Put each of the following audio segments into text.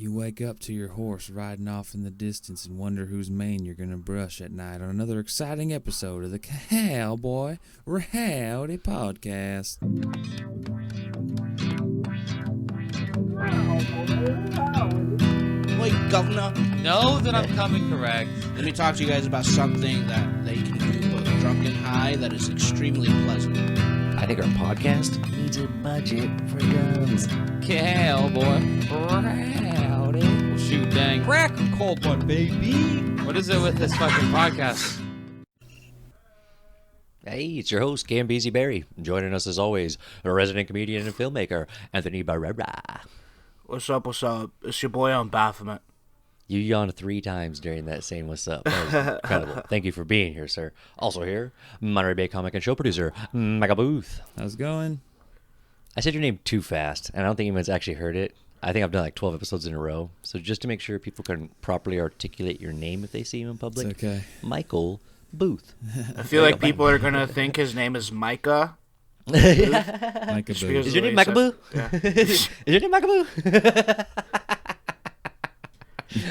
You wake up to your horse riding off in the distance and wonder whose mane you're going to brush at night on another exciting episode of the Cowboy Rowdy Podcast. Wait, Governor. Know that I'm coming correct. Let me talk to you guys about something that they can do both drunk and high that is extremely pleasant. I think our podcast needs a budget for guns. Cowboy Rowdy. Well, shoot, dang. Crack a cold one, baby. What is it with this fucking podcast? Hey, it's your host, Gambezi Barry. Joining us as always, a resident comedian and filmmaker, Anthony Barrera. What's up, what's up? It's your boy on Baphomet. You yawned 3 times during that saying what's up. That was incredible. Thank you for being here, sir. Also here, Monterey Bay comic and show producer, Michael Booth. How's it going? I said your name too fast, and I don't think anyone's actually heard it. I think I've done like 12 episodes in a row. So just to make sure people can properly articulate your name if they see you in public, It's okay. Michael Booth. I feel like people are going to think his name is Micah. Micah Just Boo. because Is of your the name way Michael he Boo? said- Yeah. Is your name Michael Boo?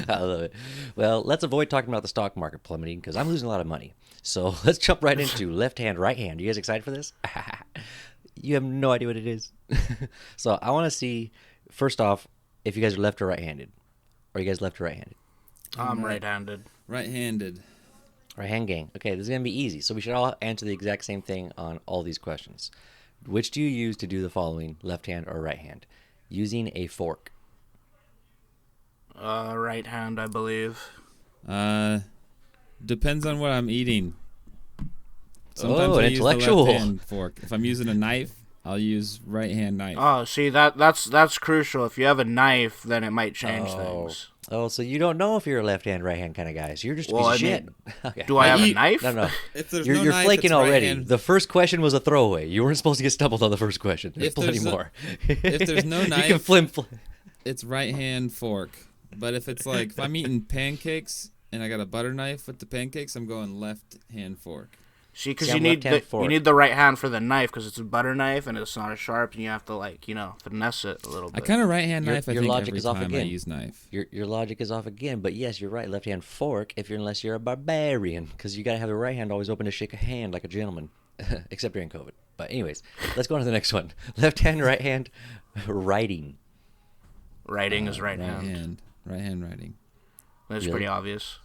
I love it. Well, let's avoid talking about the stock market plummeting because I'm losing a lot of money. So let's jump right into left hand, right hand. You guys excited for this? You have no idea what it is. So I want to see, first off, if you guys are left or right-handed. Are you guys left or right-handed? I'm right-handed. Right-handed. Right-hand gang. Okay, this is going to be easy. So we should all answer the exact same thing on all these questions. Which do you use to do the following, left hand or right hand? Using a fork. Right hand, I believe. Depends on what I'm eating. Oh, I an use intellectual. the left-hand fork. If I'm using a knife, I'll use right-hand knife. Oh, see, that's crucial. If you have a knife, then it might change things. Oh, so you don't know if you're a left-hand, right-hand kind of guy. So you're just a Well, piece of I shit. mean, Okay. Do I have a eat- knife? No. If there's You're no knife, flaking it's already. right-hand. The first question was a throwaway. You weren't supposed to get stumbled on the first question. There's If plenty there's no- more. if there's no you knife- can flim. It's right-hand fork. But if it's like, if I'm eating pancakes and I got a butter knife with the pancakes, I'm going left-hand fork. See, because See, you I'm need left-hand you fork. need the right hand for the knife because it's a butter knife and it's not as sharp and you have to finesse it a little I bit. kind of right-hand Your- knife, I your think, logic every is off time I again. use knife. Your logic is off again, but yes, you're right. Left-hand fork unless you're a barbarian, because you got to have the right hand always open to shake a hand like a gentleman, except during COVID. But anyways, let's go on to the next one. Left hand, right hand, writing. Writing is right hand. Right-hand. Right-hand writing. That's Really? pretty obvious.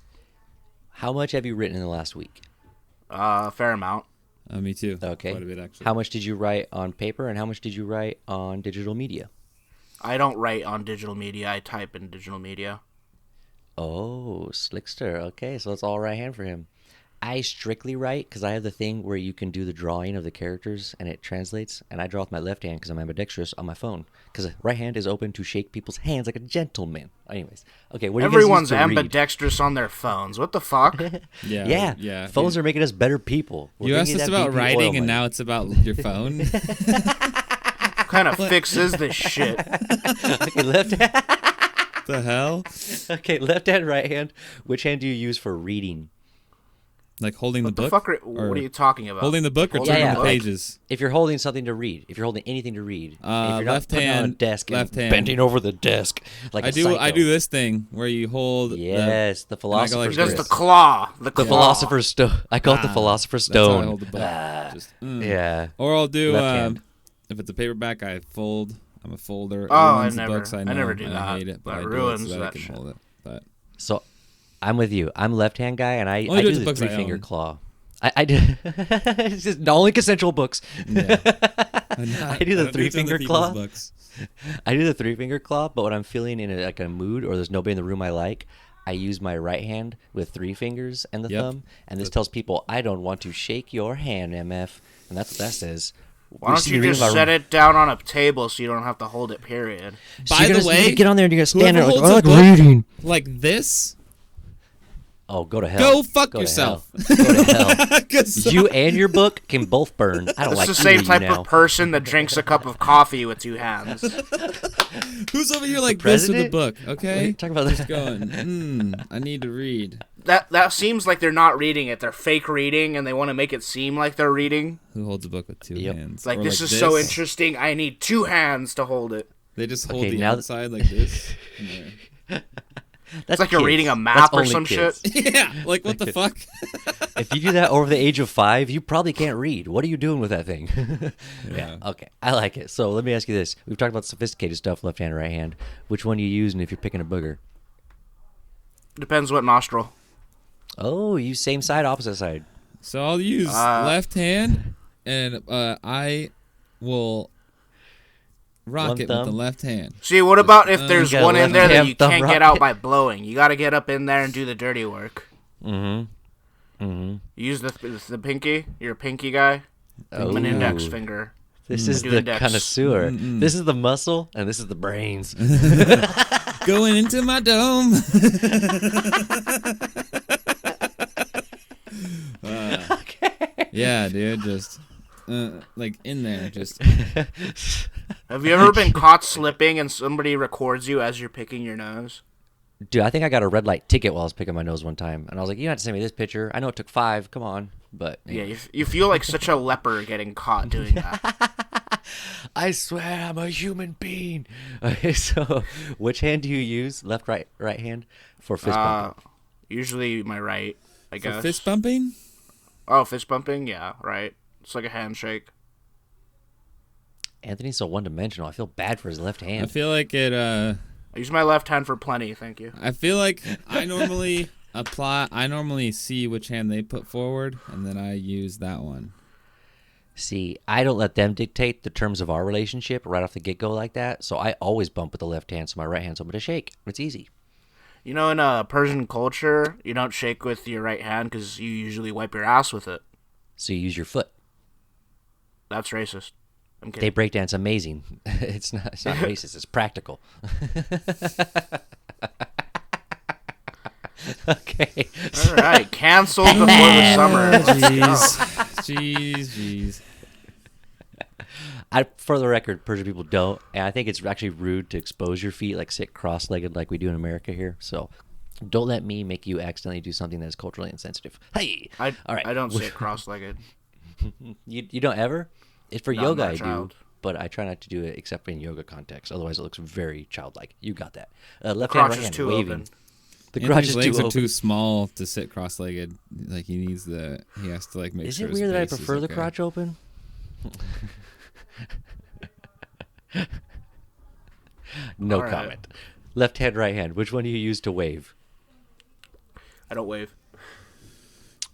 How much have you written in the last week? Fair amount. Me too. Okay. Quite a bit, actually. How much did you write on paper, and how much did you write on digital media? I don't write on digital media. I type in digital media. Oh, slickster. Okay, so it's all right hand for him. I strictly write because I have the thing where you can do the drawing of the characters and it translates, and I draw with my left hand because I'm ambidextrous on my phone. Because the right hand is open to shake people's hands like a gentleman. Anyways, okay, what do you guys Everyone's use to read? ambidextrous on their phones. What the fuck? Yeah. Phones are making us better people. We're You asked bringing us that about BP oil writing, and money. now it's about your phone. What kind of fix is this shit? Okay, left hand. The hell? Okay, left hand, right hand. Which hand do you use for reading? Like holding What the the book? fuck? What are you talking about? Holding the book or Holding turning Yeah, the like- pages? If you're holding something to read, if you're holding anything to read, if you're not left putting it on a hand, desk and left hand. bending over the desk like I a do psycho. this thing where you hold Yes, the I go philosopher's like Just this. the stone. claw. The The claw. philosopher's stone. I call it the philosopher's That's how I stone. hold the book. Just, Yeah. Or I'll do, Left hand. if it's a paperback, I fold. I'm a folder. It Oh, I ruins the never- books, I I know, never do and that. I hate it, but That I do ruins it so that I that can shit. hold it. But So I'm with you. I'm left-hand guy, and I Only do it do to the books I three-finger own. claw. I do. It's just only consensual books. yeah. I do the don't three-finger other claw. people's books. I do the three-finger claw, but when I'm feeling in a mood or there's nobody in the room I like, I use my right hand with 3 fingers and the Yep. thumb, and this tells people I don't want to shake your hand, MF, and that's what that says. Why don't you just set it down on a table so you don't have to hold it, period? By the way, get on there and you're gonna stand there whoever like, holds I a like book reading. like this, Oh, go to hell. go fuck to yourself. hell. Go to hell. 'Cause You and your book can both burn. I don't It's like the either same of you type now. of person that drinks a cup of coffee with 2 hands. who's over here like this with the president? book? What are Okay, you talking about just that? going. I need to read. That seems like they're not reading it. They're fake reading, and they want to make it seem like they're reading. Who holds a book with 2 Yep. hands? Like, Or this is so interesting. I need 2 hands to hold it. They just hold Okay, the now outside like this. Yeah. That's It's like you're kids. reading a That's map or only some kids. shit. Yeah, like what the fuck? If you do that over the age of 5, you probably can't read. What are you doing with that thing? Yeah. Okay, I like it. So let me ask you this: we've talked about sophisticated stuff, left hand, right hand. Which one you using if you're picking a booger? Depends what nostril. Oh, you same side, opposite side. So I'll use left hand, and I will rock One it with the thumb. left hand. See, what about if there's got a one in left there that hand you thumb can't get out rocket. by blowing? You got to get up in there and do the dirty work. Mm-hmm. Mm-hmm. Use the pinky. You're a pinky guy. I'm an index finger. This is do the index. connoisseur. This is the muscle, and this is the brains. Going into my dome. Yeah, dude, just like in there, just. Have you ever been caught slipping and somebody records you as you're picking your nose? Dude, I think I got a red light ticket while I was picking my nose one time, and I was like, "You don't have to send me this picture. I know it took 5. Come on." But Yeah, you feel like such a leper getting caught doing that. I swear I'm a human being. Okay, so which hand do you use? Left, right hand for fist bumping? Usually my right, I For guess. fist bumping? Oh, fist bumping? Yeah, right. It's like a handshake. Anthony's so one-dimensional. I feel bad for his left I hand. feel like it. I use my left hand for plenty, thank you. I feel like I normally see which hand they put forward, and then I use that one. See, I don't let them dictate the terms of our relationship right off the get-go like that, so I always bump with the left hand, so my right hand's open to shake. It's easy. You know, in Persian culture, you don't shake with your right hand because you usually wipe your ass with it. So you use your foot. That's racist. I'm They kidding. breakdance amazing. It's not racist. It's practical. Okay. All right, canceled before the summer. Let's go. Jeez. For the record, Persian people don't, and I think it's actually rude to expose your feet, like sit cross-legged like we do in America here. So don't let me make you accidentally do something that is culturally insensitive. Hey! All right. I don't sit cross-legged. You don't ever? It's for No, yoga I'm not I a child. do, but I try not to do it except in yoga context. Otherwise, it looks very childlike. You got that. Left hand, Crotch right is hand, too waving. open. The crotch Anthony's is legs too are open. too small to sit cross-legged. Like he has to like make Is sure. it his weird that I base is prefer the okay. crotch open? No All right. comment. Left hand, right hand. Which one do you use to wave? I don't wave.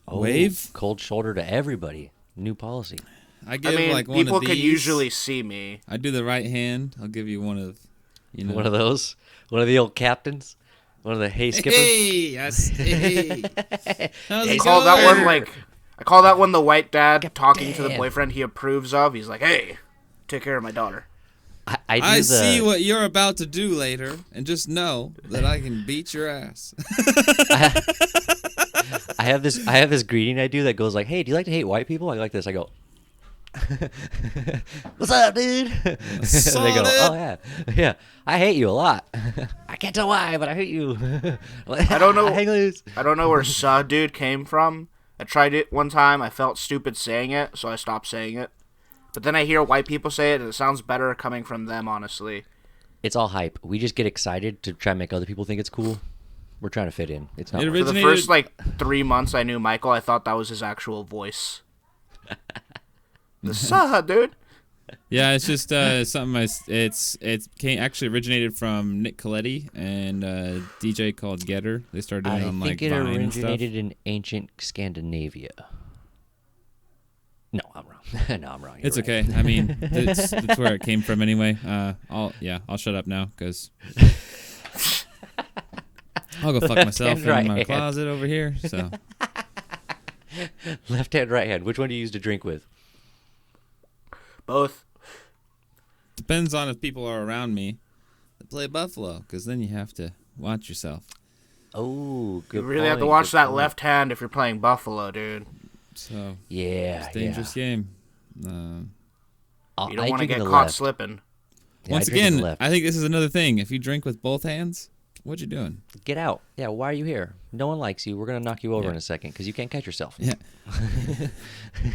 Oh, Wave? Cold shoulder to everybody. New policy. I give I mean, like one people of these. can usually see me. I do the right hand. I'll give you one of, One of those? One of the old captains? One of the hay skippers? Hey, hey. How's I it call that going? one I call that one the white dad talking to the Damn. boyfriend he approves of. He's like, "Hey, take care of my daughter." I do I the, see what you're about to do later, and just know that I can beat your ass. I have this greeting I do that goes like, "Hey, do you like to hate white people?" I like this. I go, "What's up, dude?" And they go, "Oh yeah, I hate you a lot. I can't tell why, but I hate you." I don't know. Hang loose. I don't know where "suh, dude" came from. I tried it one time. I felt stupid saying it, so I stopped saying it. But then I hear white people say it, and it sounds better coming from them, honestly. It's all hype. We just get excited to try and make other people think it's cool. We're trying to fit in. It's not. It working. For the first 3 months I knew Michael, I thought that was his actual voice. The "suh, dude." Yeah, it's just something. It actually originated from Nick Coletti and a DJ called Getter. They started doing it I on think like it Vine and stuff. originated in ancient Scandinavia. No, I'm wrong. No, I'm wrong. You're It's right. okay. I mean, that's where it came from anyway. I'll shut up now because I'll go fuck myself right in my hand. closet over here. So Left hand, right hand. Which one do you use to drink with? Both. depends on if people are around me that play Buffalo, because then you have to watch yourself. Oh, good. You really have to point, watch good that point. left hand if you're playing Buffalo, dude. So Yeah, it's a dangerous game. You don't want to get caught slipping. Yeah, Once I drink with the again, left. I think this is another thing. If you drink with both hands, What you doing? Get out. Yeah, why are you here? No one likes you. We're going to knock you over Yeah. in a second because you can't catch yourself. Yeah. You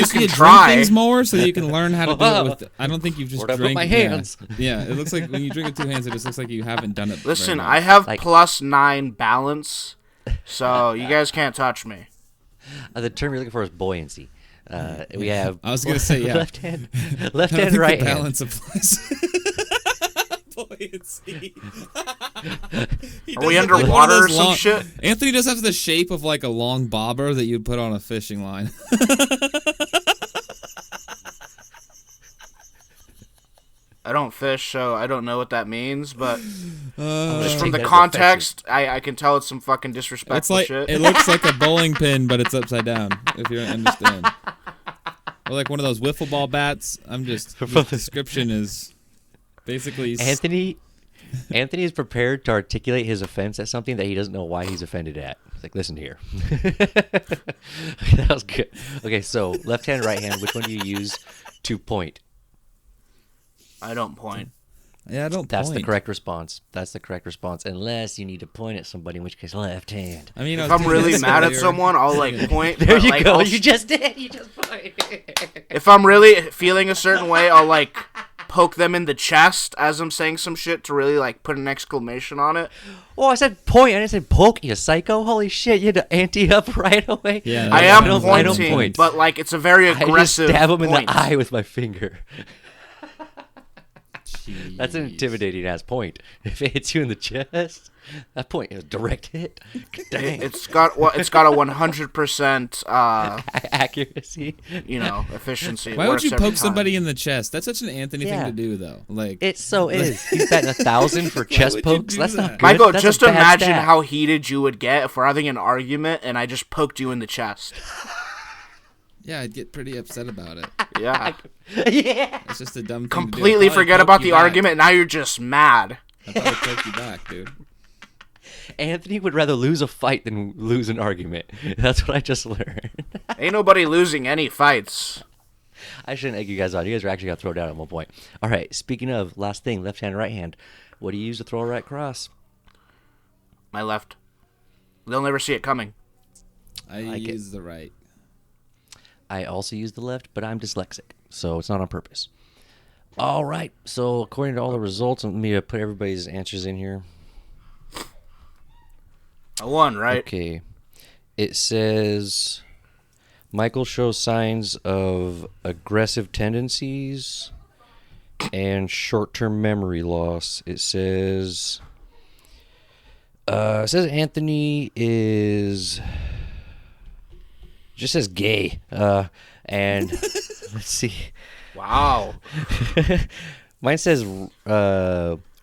can drink try. things more so you can learn how to do it with. I don't think you've just Where'd I put drank. my hands? Yeah. It looks like when you drink with 2 hands, it just looks like you haven't done it. Listen, very I much. have Like- +9 balance, so you guys can't touch me. The term you're looking for is buoyancy. We have. I was gonna say, yeah. Left hand, I don't and think right the hand. balance applies. Buoyancy. He Are we does look like one of underwater those or some long- shit? Anthony does have the shape of like a long bobber that you'd put on a fishing line. I don't fish, so I don't know what that means, but Just from take the that as context, I can tell it's some fucking disrespectful It's like shit. it looks like a bowling pin, but it's upside down. If you don't understand, or like one of those wiffle ball bats. The description is basically Anthony is prepared to articulate his offense at something that he doesn't know why he's offended at. It's like, listen here. That was good. Okay, so left hand, right hand. Which one do you use to point? I don't point. Yeah, I don't. That's the point. correct response. That's the correct response. Unless you need to point at somebody, in which case left hand. I mean, I If was I'm doing really this mad at earlier. someone, I'll like point. There but, you like, go. I'll You just did. You just pointed. if I'm really feeling a certain way, I'll like poke them in the chest as I'm saying some shit to really like put an exclamation on it. Oh, I said point. I didn't say poke. You psycho. Holy shit! You had to ante up right away. Yeah, I Yeah, am don't pointing, point. but like it's a very I just aggressive stab him in point. the eye with my finger. That's an Jeez. intimidating ass point. If it hits you in the chest, that point is a direct hit. Dang. It's got a 100% Accuracy. efficiency. It Why would works you every poke time. somebody in the chest? That's such an Anthony Yeah. thing to do, though. Like, It so is. He's betting 1,000 for chest would you pokes. do That's that? not good. Michael, That's just a bad imagine stat. how heated you would get if we're having an argument and I just poked you in the chest. yeah, I'd get pretty upset about it. Yeah. Yeah. It's just a dumb thing Completely to do. I'd probably forget poke about you the back. argument. Now you're just mad. I'd probably poke you back, dude. Anthony would rather lose a fight than lose an argument. That's what I just learned. Ain't nobody losing any fights. I shouldn't egg you guys on. You guys are actually going to throw down at one point. All right, speaking of, last thing, left hand, right hand. What do you use to throw a right cross? My left. They'll never see it coming. I like it. use the right. I also use the left, but I'm dyslexic, so it's not on purpose. All right, so according to all the results, let me put everybody's answers in here. I won, right? Okay. It says Michael shows signs of aggressive tendencies and short-term memory loss. It says Anthony is just says gay. And let's see. Wow. Mine says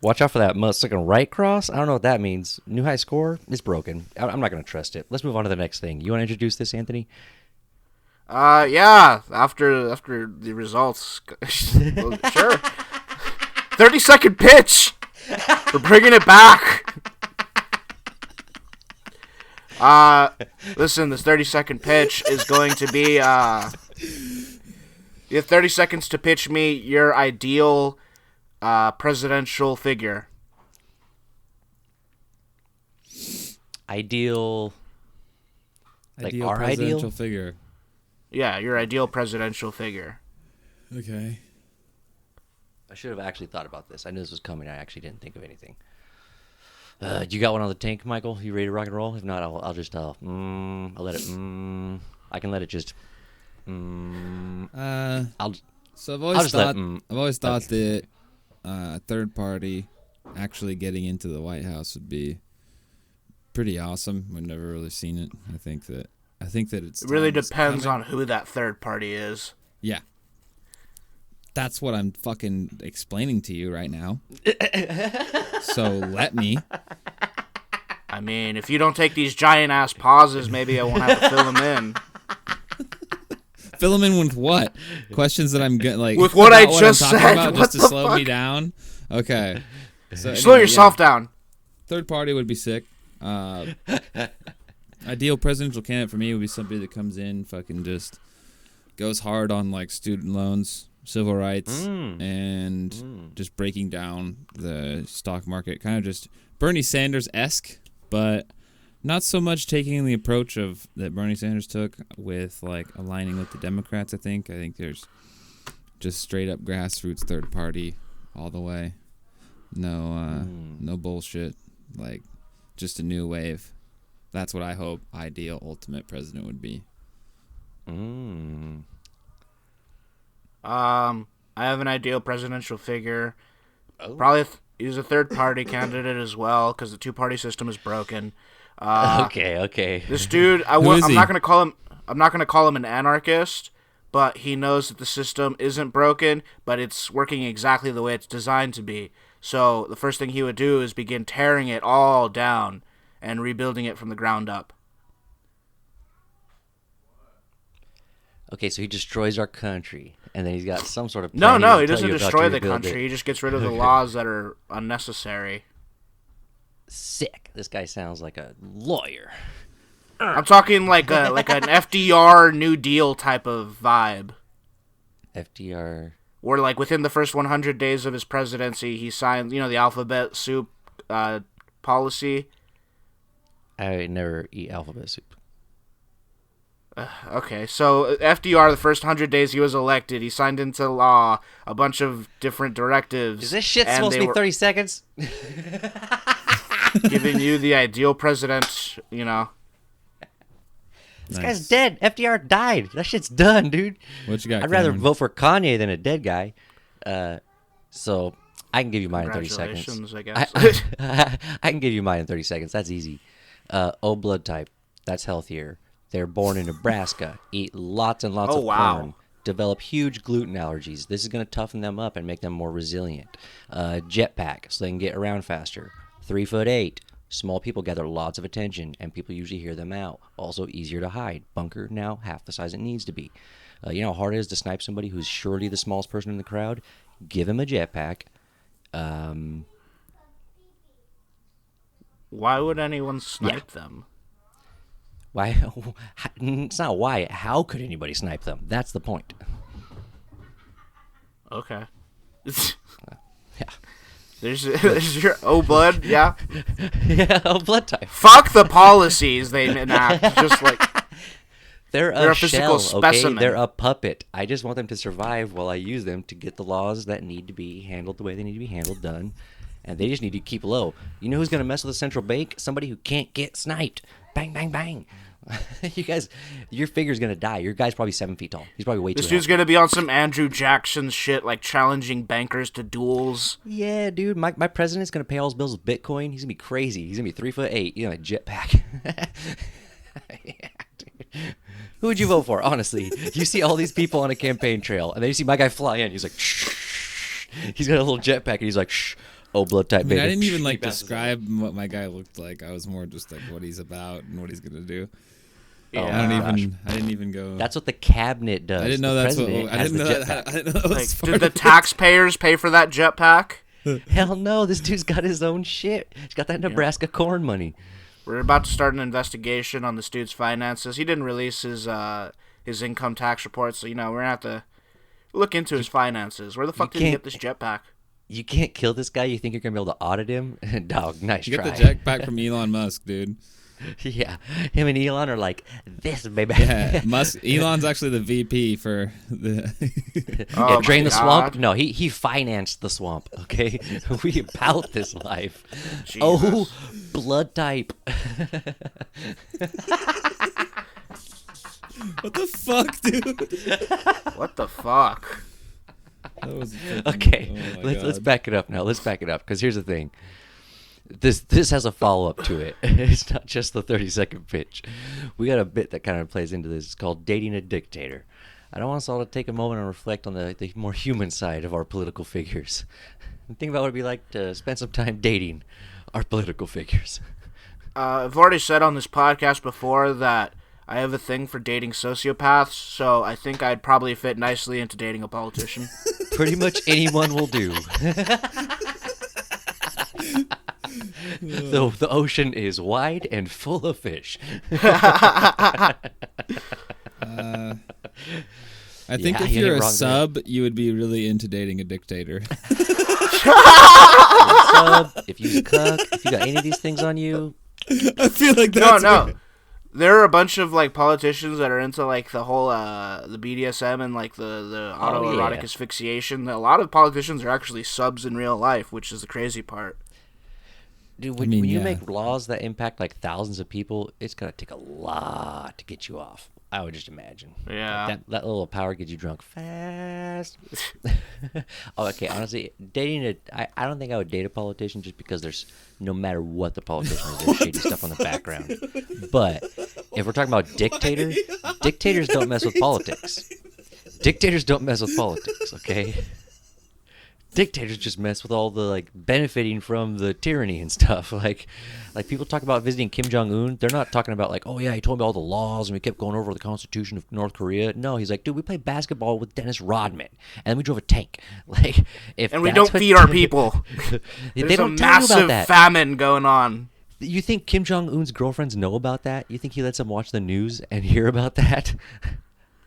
watch out for that looking right cross. I don't know what that means. New high score is broken. I'm not going to trust it. Let's move on to the next thing. You want to introduce this, Anthony? Yeah. After the results, well, sure. 30-second pitch. We're bringing it back. Listen, this 30-second pitch is going to be. You have 30 seconds to pitch me your ideal presidential figure. Ideal. Like Ideal our presidential ideal? figure. Yeah, your ideal presidential figure. Okay. I should have actually thought about this. I knew this was coming. I actually didn't think of anything. You got one on the tank, Michael? You ready to rock and roll? If not, I'll just I'll let it. I can let it just. I'll. So I've I'll always just let thought that third party actually getting into the White House would be pretty awesome. We've never really seen it. I think that it's It really time it's depends coming. on who that third party is. Yeah. That's what I'm fucking explaining to you right now. So let me. I mean, if you don't take these giant ass pauses, maybe I won't have to fill them in. Fill them in with what? Questions that I'm getting like With what I about I'm just talking said. about, What just to the slow me fuck? down. Okay. So Slow anyway, yourself yeah. down. Third party would be sick. Ideal presidential candidate for me would be somebody that comes in, fucking just goes hard on like student loans, civil rights, and just breaking down the stock market. Kind of just Bernie Sanders-esque, but not so much taking the approach that Bernie Sanders took with like aligning with the Democrats. I think there's just straight up grassroots third party all the way. No bullshit. Like just a new wave. That's what I hope ideal ultimate president would be. I have an ideal presidential figure. Probably he's a third party candidate as well because the two party system is broken. Okay. This dude, I'm not gonna call him an anarchist, but he knows that the system isn't broken, but it's working exactly the way it's designed to be. So the first thing he would do is begin tearing it all down and rebuilding it from the ground up. Okay, so he destroys our country, and then he's got some sort of No, plan he to tell doesn't you about destroy to the rebuild country. it. He just gets rid of the laws that are unnecessary. Sick. This guy sounds like a lawyer. I'm talking like an FDR New Deal type of vibe. FDR. Where like within the first 100 days of his presidency, he signed, the alphabet soup policy. I never eat alphabet soup. Okay, so FDR, the first 100 days he was elected, he signed into law a bunch of different directives. Is this shit and supposed they to be were 30 seconds? giving you the ideal president, This guy's dead. FDR died. That shit's done, dude. What you got? I'd rather Cameron? vote for Kanye than a dead guy. So I can give you mine in 30 seconds. Congratulations, I guess. I can give you mine in 30 seconds. That's easy. O blood type. That's healthier. They're born in Nebraska. Eat lots and lots of corn. Develop huge gluten allergies. This is going to toughen them up and make them more resilient. Jetpack, so they can get around faster. 3'8". Small people gather lots of attention, and people usually hear them out. Also easier to hide. Bunker now half the size it needs to be. You know how hard it is to snipe somebody who's surely the smallest person in the crowd? Give him a jetpack. Why would anyone snipe them? Why? It's not why. How could anybody snipe them? That's the point. Okay. Yeah. There's your blood, yeah. Yeah, blood type. Fuck the policies they enact. Just like They're a a physical shell, okay? specimen. They're a puppet. I just want them to survive while I use them to get the laws that need to be handled the way they need to be handled done. And they just need to keep low. You know who's going to mess with the central bank? Somebody who can't get sniped. Bang, bang, bang. You guys, your figure's going to die. Your guy's probably 7 feet tall. He's probably way too this dude's healthy. gonna be on some Andrew Jackson shit, like challenging bankers to duels. Yeah, dude. My president's going to pay all his bills with Bitcoin. He's going to be crazy. He's going to be 3'8". You know, a jetpack. Yeah, dude. Who would you vote for, honestly? You see all these people on a campaign trail, and then you see my guy fly in. He's like, shh. He's got a little jetpack, and he's like, shh. Oh, blood type, baby. I didn't even He like bounces describe what my guy looked like. I was more just like what he's about and what he's gonna do. Yeah. I didn't even go. That's what the cabinet does. I didn't know The that's what. president I has didn't the know jetpack. that. I didn't know that was Like, part did the of it. taxpayers pay for that jetpack? Hell no, this dude's got his own shit. He's got that Nebraska corn money. We're about to start an investigation on this dude's finances. He didn't release his income tax report, so we're gonna have to look into his finances. Where the fuck did he get this jetpack? You can't kill this guy. You think you're gonna be able to audit him? Dog, nice You try. get the jetpack from Elon Musk, dude. Yeah, him and Elon are like this, baby. Yeah, Elon's actually the VP for the. Oh Drain my the swamp? God. No, he financed the swamp. Okay, we about this life. Jesus. Oh, blood type. What the fuck, dude? What the fuck? That was Okay, oh my let's God. back it up now. Let's back it up because here's the thing. This has a follow up to it. It's not just the 30-second pitch. We got a bit that kind of plays into this. It's called dating a dictator. I don't want us all to take a moment and reflect on the more human side of our political figures. And think about what it'd be like to spend some time dating our political figures. I've already said on this podcast before that I have a thing for dating sociopaths, so I think I'd probably fit nicely into dating a politician. Pretty much anyone will do. The ocean is wide and full of fish. I think if you you're ain't a wrong there. sub, you would be really into dating a dictator. Sub, if you cuck, if you got any of these things on you, I feel like that's No. There are a bunch of like politicians that are into like the whole the BDSM and like the autoerotic yeah. asphyxiation. A lot of politicians are actually subs in real life, which is the crazy part. dude, I mean, when you yeah. make laws that impact like thousands of people, it's gonna take a lot to get you off. I would just imagine. Yeah. That little power gets you drunk fast. Oh, okay, honestly, I don't think I would date a politician just because there's no matter what the politician is, there's shady stuff on the background. But if we're talking about dictators don't mess with politics. Dictators don't mess with politics, okay? Dictators just mess with all the like benefiting from the tyranny and stuff. Like people talk about visiting Kim Jong-un. They're not talking about like, oh yeah, he told me all the laws and we kept going over the Constitution of North Korea. No, he's like, dude, we played basketball with Dennis Rodman and then we drove a tank. Like, And we don't feed our people. They There's a don't tell you about massive that. famine going on. You think Kim Jong-un's girlfriends know about that? You think he lets them watch the news and hear about that?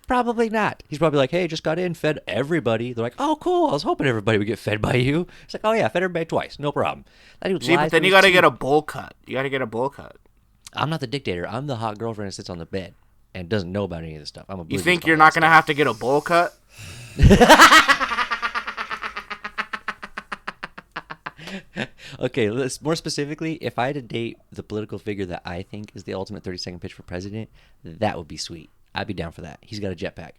Probably not. He's probably like, hey, just got in, fed everybody. They're like, oh, cool. I was hoping everybody would get fed by you. It's like, oh, yeah, fed everybody twice. No problem. That dude See, lies but then through you his got to teeth. get a bowl cut. You got to get a bowl cut. I'm not the dictator. I'm the hot girlfriend that sits on the bed and doesn't know about any of this stuff. I'm a You think you're not going to have to get a bowl cut? Okay, more specifically, if I had to date the political figure that I think is the ultimate 30-second pitch for president, that would be sweet. I'd be down for that. He's got a jetpack.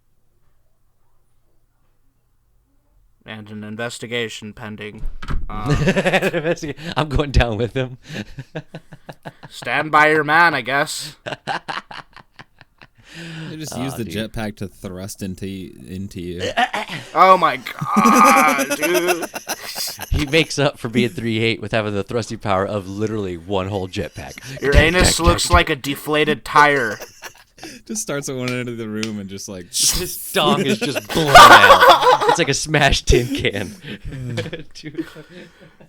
And an investigation pending. I'm going down with him. Stand by your man, I guess. They just use the jetpack to thrust into you. Oh my god, dude. He makes up for being 3'8" with having the thrusting power of literally one whole jetpack. Your anus looks like a deflated tire. Just starts at one end of the room and just like His dong is just blown out. It's like a smashed tin can. Dude.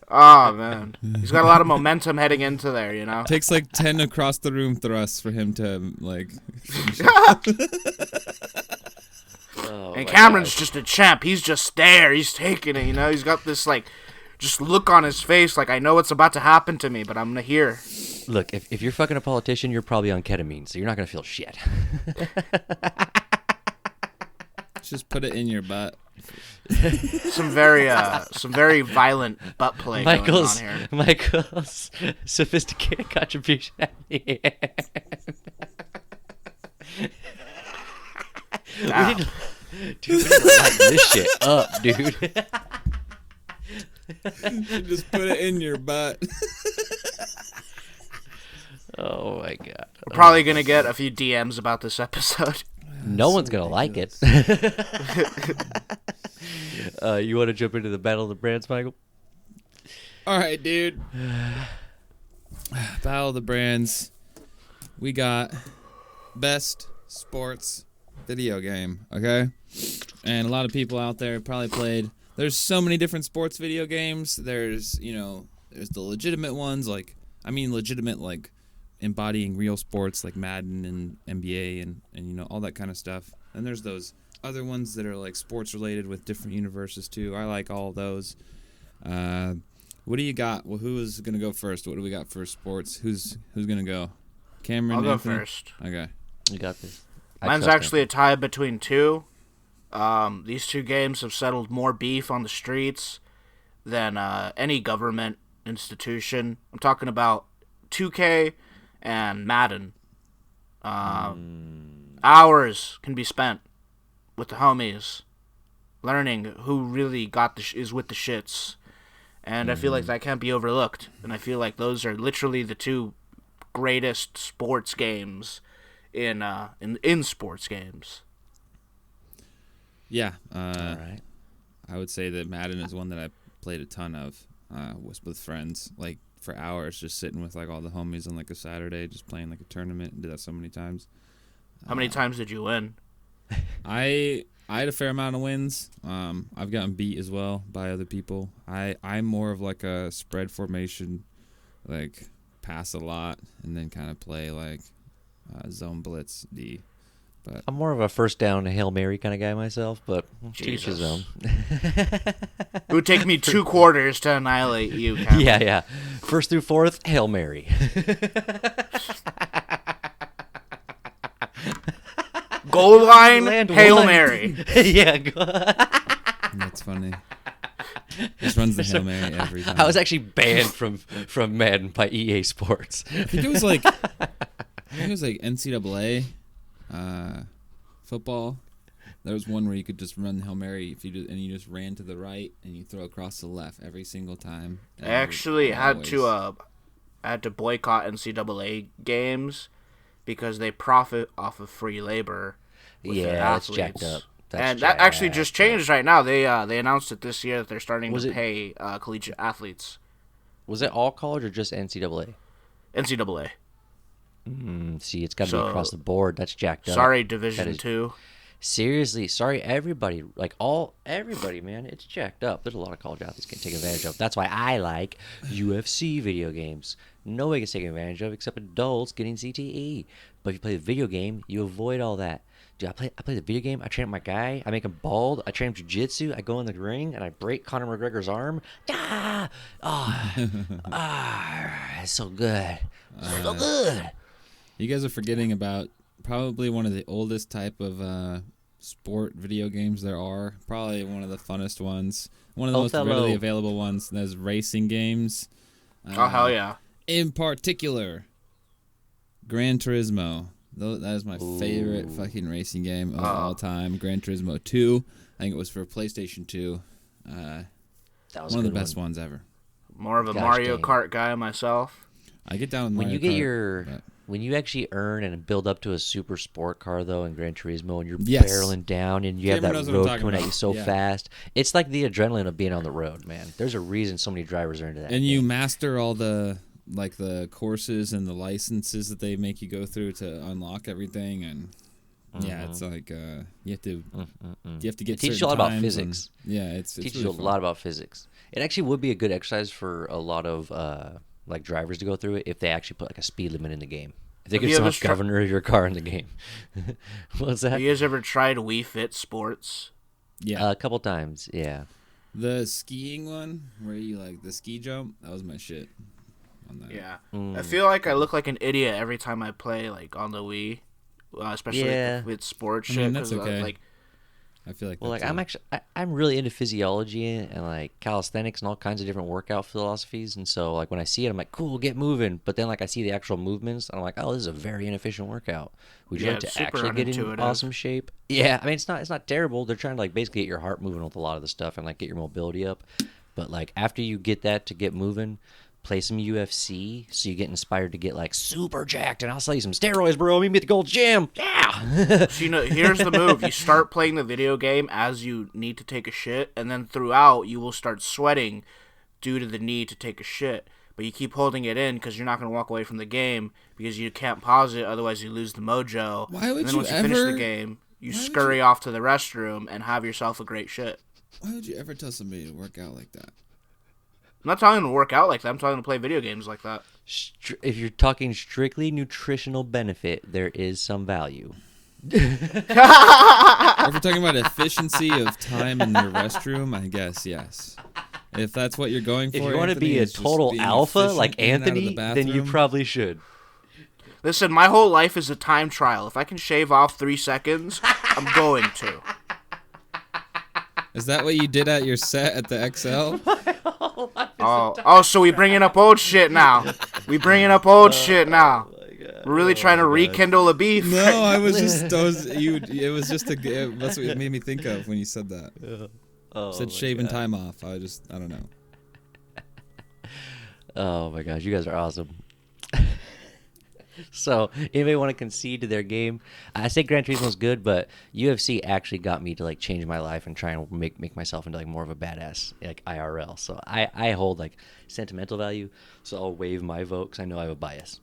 Oh man, he's got a lot of momentum heading into there, you know. takes like 10 across the room thrusts for him to like. Oh, And my Cameron's gosh. just a champ. He's just there. He's taking it, you know. He's got this like, just look on his face, like I know what's about to happen to me, but I'm here. Look, if you're fucking a politician, you're probably on ketamine, so you're not gonna feel shit. Just put it in your butt. Some very violent butt play going on here. Michael's sophisticated contribution at the end. Wow. We need to light this shit up, dude. Just put it in your butt. Oh my god. We're probably gonna get a few DMs about this episode. No one's gonna like it. You want to jump into the Battle of the Brands, Michael? All right, dude. Battle of the Brands. We got best sports video game, okay? And a lot of people out there probably played. There's so many different sports video games. There's the legitimate ones, legitimate, like, embodying real sports like Madden and NBA and all that kind of stuff. And there's those other ones that are like sports related with different universes too. I like all of those. What do you got? Well, who is gonna go first? What do we got for sports? Who's gonna go? Cameron. I'll go Anthony? first. Okay. You got this. Mine's actually a tie between two. These two games have settled more beef on the streets than any government institution. I'm talking about 2K and Madden. Hours can be spent with the homies, learning who really is with the shits, and I feel like that can't be overlooked. And I feel like those are literally the two greatest sports games in sports games. Yeah. All right. I would say that Madden is one that I played a ton of. Was with friends, like for hours, just sitting with like all the homies on like a Saturday, just playing like a tournament. Did that so many times. How many times did you win? I had a fair amount of wins. I've gotten beat as well by other people. I'm more of like a spread formation, like pass a lot and then kind of play like zone blitz D. But I'm more of a first down Hail Mary kind of guy myself, but to each his own. It would take me 2 quarters to annihilate you, Cameron. Yeah. First through fourth, Hail Mary. Goal line, Land Hail one. Mary. Yeah. that's funny. Just runs the Hail Mary every time. I was actually banned from Madden by EA Sports. I think it was like NCAA football. There was one where you could just run Hail Mary and you just ran to the right and you throw across the left every single time. I actually had to boycott NCAA games because they profit off of free labor. With their That's athletes. jacked up. That actually just changed right now. They announced it this year that they're starting to pay collegiate athletes. Was it all college or just NCAA? NCAA. See, it's got to be across the board. That's jacked up. Sorry, Division II. Seriously, sorry everybody. Everybody, man. It's jacked up. There's a lot of college athletes can take advantage of. That's why I like UFC video games. Nobody gets taken advantage of except adults getting CTE. But if you play the video game, you avoid all that. Dude, I play the video game. I train up my guy. I make him bald. I train him jiu-jitsu. I go in the ring and I break Conor McGregor's arm. It's so good. So good. You guys are forgetting about probably one of the oldest type of sport video games there are. Probably one of the funnest ones. One of the most readily available ones. There's racing games. Oh, hell yeah. In particular, Gran Turismo. That is my favorite fucking racing game of all time. Gran Turismo 2. I think it was for PlayStation 2. That was one of the best ones ever. More of a Mario Kart guy myself. I get down with when Mario you get Kart, when you actually earn and build up to a super sport car though in Gran Turismo and you're Yes. barreling down and you Cameron have knows that what I'm road talking coming at about. you so Yeah. fast, it's like the adrenaline of being on the road, man. There's a reason so many drivers are into that. And you master all the courses and the licenses that they make you go through to unlock everything, and yeah, it's like you have to get. It teaches you a lot about physics. It's teaches really you a fun. lot about physics. It actually would be a good exercise for a lot of like drivers to go through it if they actually put like a speed limit in the game. If they could self-governor your car in the game. What's that? Have you guys ever tried Wii Fit Sports? Yeah, A couple times, yeah. the skiing one where you the ski jump. That was my shit. On that. Yeah. I feel like I look like an idiot every time I play on the Wii, especially with sports shit. That's okay. I feel like. Well, that's I'm really into physiology and like calisthenics and all kinds of different workout philosophies, and so like when I see it, I'm like, cool, get moving. But then I see the actual movements, and I'm like, oh, this is a very inefficient workout. Would you like to actually get in awesome shape? Yeah, I mean it's not terrible. They're trying to basically get your heart moving with a lot of the stuff and get your mobility up. But after you get that to get moving, play some UFC so you get inspired to get super jacked, and I'll sell you some steroids, bro. Meet me at the Gold Gym. Yeah. So, here's the move. You start playing the video game as you need to take a shit, and then throughout you will start sweating due to the need to take a shit. But you keep holding it in because you're not going to walk away from the game because you can't pause it, otherwise you lose the mojo. Why would and then you once you finish the game, you scurry off to the restroom and have yourself a great shit. Why would you ever tell somebody to work out like that? I'm not telling them to work out like that. I'm telling them to play video games like that. If you're talking strictly nutritional benefit, there is some value. Or if we're talking about efficiency of time in your restroom, I guess yes. If that's what you're going for, If you want to Anthony, be a is just total being alpha efficient like in and out of Anthony, the then you bathroom. probably should. Listen, my whole life is a time trial. If I can shave off 3 seconds, I'm going to. Is that what you did at your set at the XL? So we bringing up old shit now. We bringing up old shit now. We're really trying to rekindle a beef. No, I was just. It was just that's what it made me think of when you said that. Said shaving time off. I don't know. Oh my gosh, you guys are awesome. So, anybody want to concede to their game? I say Gran Turismo's good, but UFC actually got me to change my life and try and make myself into more of a badass IRL. So I hold sentimental value. So I'll waive my vote because I know I have a bias.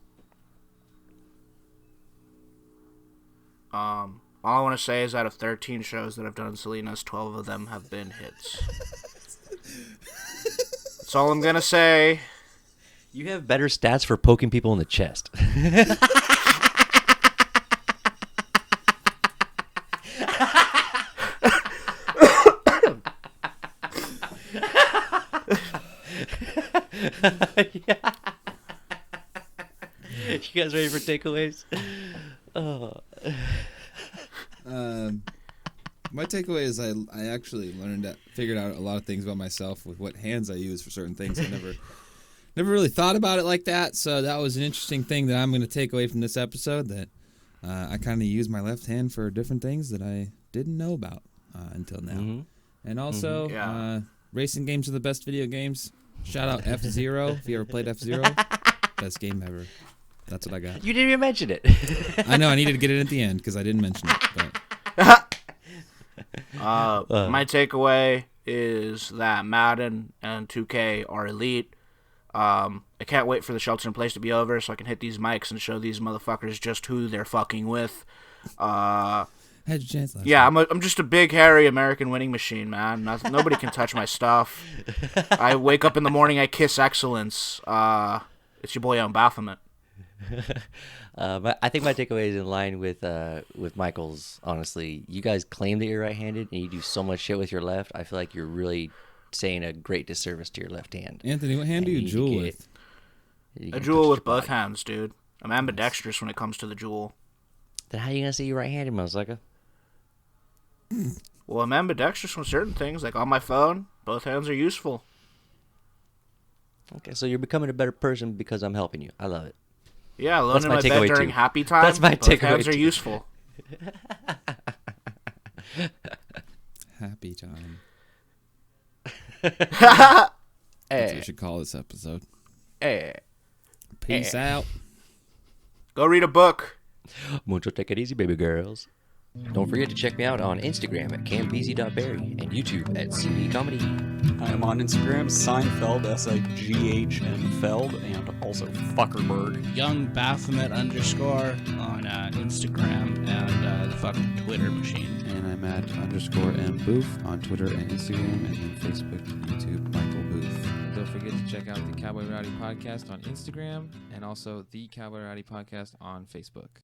All I want to say is out of 13 shows that I've done in Salinas, 12 of them have been hits. That's all I'm gonna say. You have better stats for poking people in the chest. You guys ready for takeaways? Oh. My takeaway is I actually figured out a lot of things about myself with what hands I use for certain things. I never really thought about it like that, so that was an interesting thing that I'm going to take away from this episode, that I kind of use my left hand for different things that I didn't know about until now. Mm-hmm. And also, racing games are the best video games. Shout out F-Zero, if you ever played F-Zero. Best game ever. That's what I got. You didn't even mention it. I know, I needed to get it at the end because I didn't mention it. But. My takeaway is that Madden and 2K are elite. I can't wait for the shelter-in-place to be over so I can hit these mics and show these motherfuckers just who they're fucking with. Had your chance last yeah, time. I'm just a big, hairy American winning machine, man. Nobody can touch my stuff. I wake up in the morning, I kiss excellence. It's your boy on Baphomet. I think my takeaway is in line with Michael's. Honestly, you guys claim that you're right-handed and you do so much shit with your left. I feel like you're really saying a great disservice to your left hand. Anthony, what hand do you jewel with? I jewel with both hands, dude. I'm ambidextrous when it comes to the jewel. Then how are you gonna say you're right-handed, motherfucker? Well, I'm ambidextrous with certain things, like on my phone. Both hands are useful. Okay, so you're becoming a better person because I'm helping you. I love it. Yeah, alone in my bed during too. happy time. That's my both takeaway hands are too. useful. Happy time. That's what we should call this episode. Peace out. Go read a book. Mucho take it easy, baby girls. Don't forget to check me out on Instagram at campeasy.berry and YouTube at CB Comedy. I am on Instagram, Seinfeld, SIGHN Feld, and also Fuckerberg. Young Baphomet _ on Instagram and the fucking Twitter machine. And I'm at _M Booth on Twitter and Instagram, and then Facebook, YouTube, Michael Booth. Don't forget to check out the Cowboy Rowdy Podcast on Instagram and also the Cowboy Rowdy Podcast on Facebook.